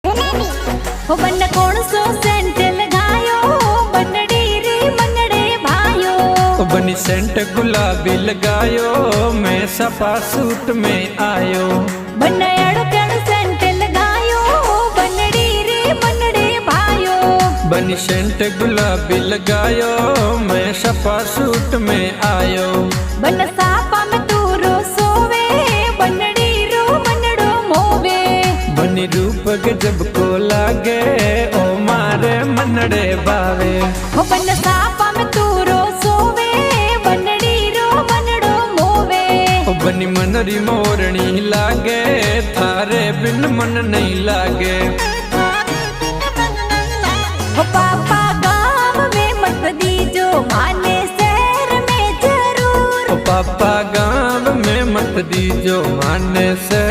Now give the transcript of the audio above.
हो बन कौन सो सेंट लगायो बनड़ी रे मनड़े भायो। बनी सेंट गुलाबी लगायो मैं सपा सूट में आयो। बन अड़ो कण सेंट लगायो बनड़ी रे मनड़े भायो। बनी सेंट गुलाबी लगायो मैं सपा सूट में आयो। बन सापा में तू रो सोवे बनड़ी रो मनड़ो मोवे। बनी रूप गजब को लागे ओ मारे मनड़े बावे। हो बन सापा में तू रो सोवे बनड़ी रो मनड़ो मोवे। ओ बनी मनरी मोरनी लागे थारे बिन मन नहीं लागे। हो पापा गाँव में मत दीजो माने शहर में जरूर। ओ पापा गाँव में मत दीजो माने से